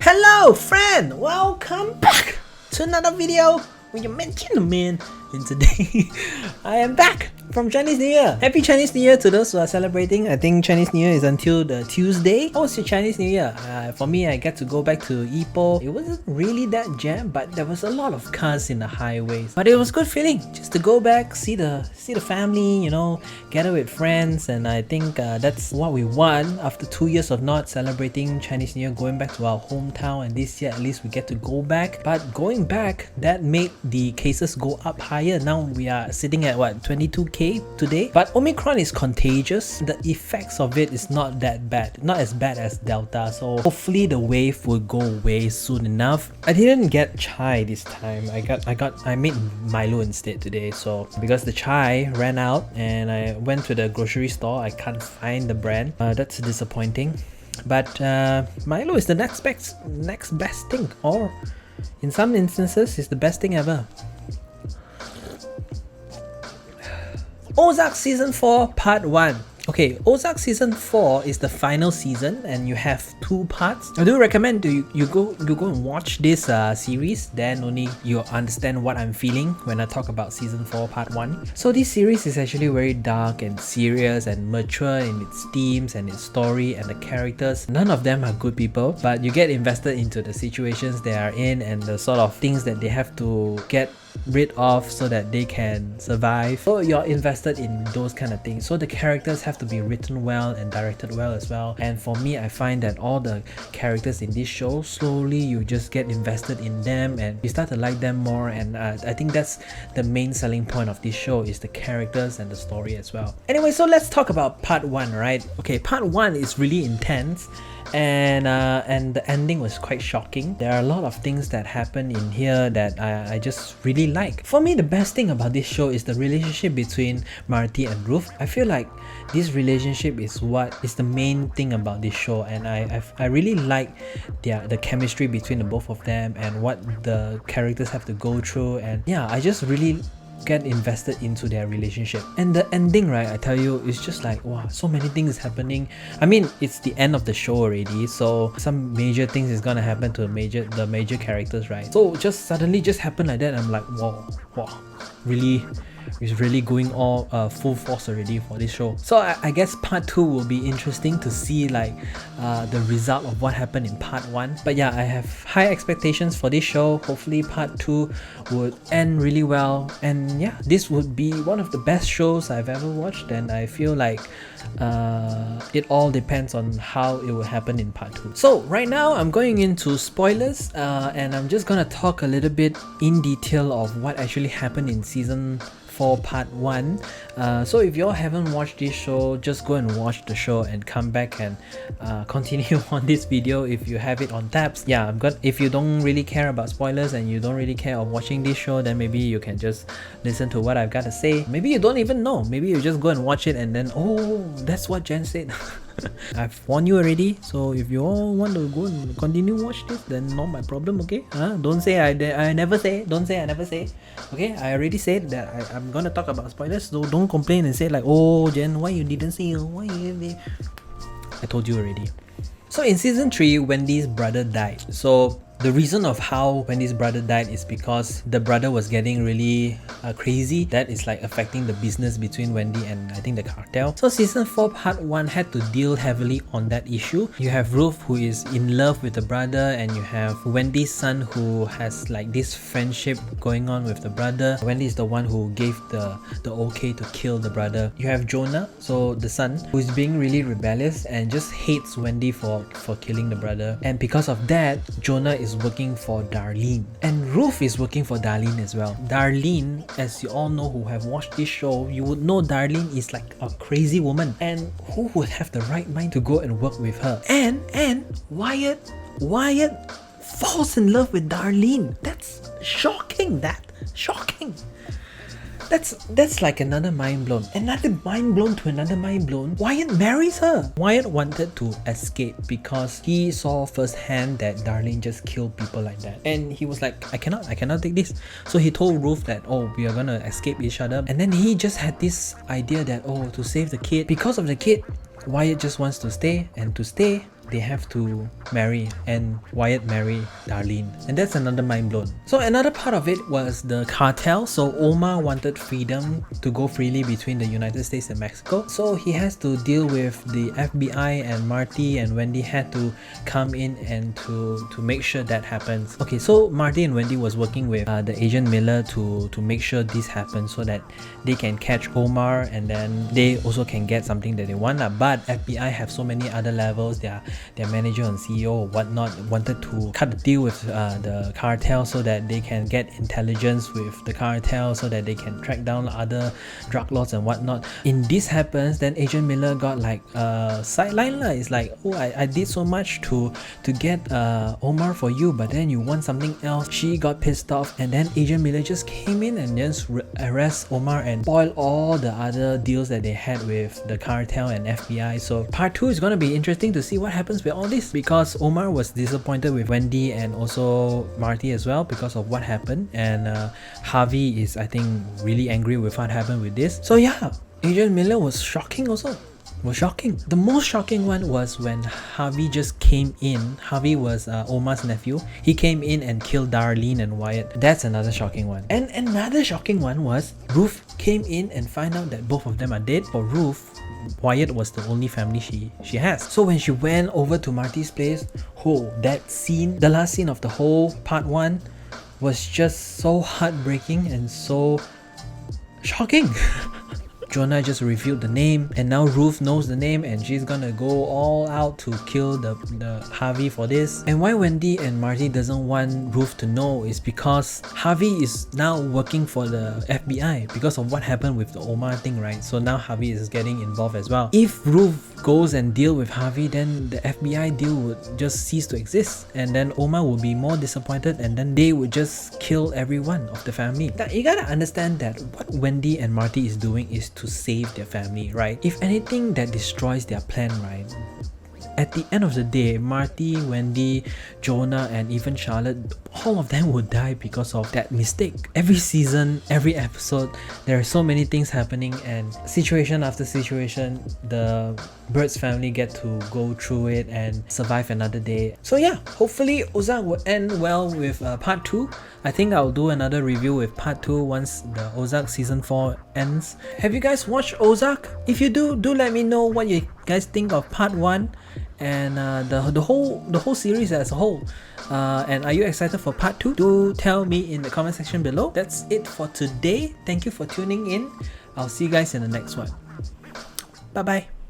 Hello friend, welcome back to another video with your man gentleman. And today I am back from Chinese New Year. Happy Chinese New Year to those who are celebrating. I think Chinese New Year is until the Tuesday. How was your Chinese New Year? For me, I get to go back to Ipoh. It wasn't really that jam, but there was a lot of cars in the highways. But it was good feeling just to go back, see the family, you know, gather with friends. And I think that's what we want after 2 years of not celebrating Chinese New Year, going back to our hometown. And this year at least we get to go back. But going back, that made the cases go up higher. Now we are sitting at what, 22k today. But Omicron is contagious. The effects of it is not that bad, not as bad as Delta. So hopefully the wave will go away soon enough. I didn't get chai this time. I made Milo instead today. So because the chai ran out and I went to the grocery store, I can't find the brand. That's disappointing. But Milo is the next best thing, or in some instances, it's the best thing ever. Ozark Season 4 Part 1. Okay, Ozark Season 4 is the final season and you have 2 parts. I do recommend you go and watch this series, then only you'll understand what I'm feeling when I talk about Season 4 Part 1. So this series is actually very dark and serious and mature in its themes and its story and the characters. None of them are good people, but you get invested into the situations they are in and the sort of things that they have to get rid of so that they can survive. So you're invested in those kind of things. So the characters have to be written well and directed well as well. And for me, I find that all the characters in this show, slowly you just get invested in them and you start to like them more. And I think that's the main selling point of this show, is the characters and the story as well. Anyway, so let's talk about part 1, right? Okay, part 1 is really intense. And the ending was quite shocking. There are a lot of things that happen in here that I just really like. For me, the best thing about this show is the relationship between Marty and Ruth. I feel like this relationship is what is the main thing about this show, and I really like the chemistry between the both of them and what the characters have to go through. And yeah, I just really get invested into their relationship. And the ending, right, I tell you, it's just like, wow, so many things happening. I mean, it's the end of the show already, so some major things is gonna happen to the major characters, right? So just suddenly just happened like that. I'm like, wow, really, it's really going all full force already for this show. So I guess part 2 will be interesting to see like the result of what happened in part 1. But yeah, I have high expectations for this show. Hopefully part 2 would end really well, and yeah, this would be one of the best shows I've ever watched. And I feel like it all depends on how it will happen in part 2. So right now I'm going into spoilers and I'm just gonna talk a little bit in detail of what actually happened in season 4 part 1. So if you all haven't watched this show, just go and watch the show and come back and continue on this video if you have it on tabs. Yeah, if you don't really care about spoilers and you don't really care of watching this show, then maybe you can just listen to what I've got to say. Maybe you don't even know, maybe you just go and watch it and then, oh, that's what Jen said. I've warned you already, so if you all want to go and continue watch this, then not my problem, okay? Don't say I never say, don't say I never say. Okay, I already said that I'm gonna talk about spoilers, so don't complain and say like, oh Jen, why you didn't say, why you... I told you already. So in season 3, Wendy's brother died. So the reason of how Wendy's brother died is because the brother was getting really crazy. That is like affecting the business between Wendy and I think the cartel. So season 4 part 1 had to deal heavily on that issue. You have Ruth, who is in love with the brother, and you have Wendy's son, who has like this friendship going on with the brother. Wendy is the one who gave the okay to kill the brother. You have Jonah, so the son, who is being really rebellious and just hates Wendy for killing the brother. And because of that, Jonah is working for Darlene, and Ruth is working for Darlene as well. Darlene, as you all know who have watched this show, you would know Darlene is like a crazy woman, and who would have the right mind to go and work with her? And Wyatt falls in love with Darlene. That's shocking. Shocking. That's like another mind blown. Another mind blown to another mind blown. Wyatt marries her. Wyatt wanted to escape because he saw firsthand that Darlene just killed people like that. And he was like, I cannot take this. So he told Ruth that, oh, we are gonna escape each other. And then he just had this idea that, oh, to save the kid. Because of the kid, Wyatt just wants to stay, and to stay, they have to marry, and Wyatt marry Darlene, and that's another mind blown. So another part of it was the cartel. So Omar wanted freedom to go freely between the United States and Mexico, so he has to deal with the FBI, and Marty and Wendy had to come in and to make sure that happens. Okay, so Marty and Wendy was working with the agent Miller to make sure this happens so that they can catch Omar, and then they also can get something that they want. But FBI have so many other levels. Their manager and CEO or whatnot wanted to cut the deal with the cartel so that they can get intelligence with the cartel so that they can track down other drug lords and whatnot. In this happens, then Agent Miller got like sideline lah. It's like, oh, I did so much to get Omar for you, but then you want something else. She got pissed off, and then Agent Miller just came in and just arrest Omar and spoil all the other deals that they had with the cartel and FBI. So part 2 is going to be interesting to see what happens with all this, because Omar was disappointed with Wendy and also Marty as well because of what happened, and Harvey is, I think, really angry with what happened with this. So yeah, Agent Miller was shocking also. Shocking. The most shocking one was when Harvey just came in. Harvey was Omar's nephew. He came in and killed Darlene and Wyatt. That's another shocking one. And another shocking one was Ruth came in and find out that both of them are dead. For Ruth, Wyatt was the only family she has. So when she went over to Marty's place, oh, that scene, the last scene of the whole part 1 was just so heartbreaking and so shocking. Jonah just revealed the name, and now Ruth knows the name, and she's gonna go all out to kill the Harvey for this. And why Wendy and Marty doesn't want Ruth to know is because Harvey is now working for the FBI because of what happened with the Omar thing, right? So now Harvey is getting involved as well. If Ruth goes and deal with Harvey, then the FBI deal would just cease to exist, and then Omar would be more disappointed, and then they would just kill everyone of the family. Now you gotta understand that what Wendy and Marty is doing is to save their family, right? If anything that destroys their plan, right, at the end of the day, Marty, Wendy, Jonah, and even Charlotte, all of them would die because of that mistake. Every season, every episode, there are so many things happening, and situation after situation, the Bird's family get to go through it and survive another day. So yeah, hopefully Ozark will end well with part 2. I think I'll do another review with part 2 once the Ozark season 4 ends. Have you guys watched Ozark? If you do let me know what you guys think of part 1 and the whole series as a whole. And are you excited for part 2? Do tell me in the comment section below. That's it for today. Thank you for tuning in. I'll see you guys in the next one. Bye bye.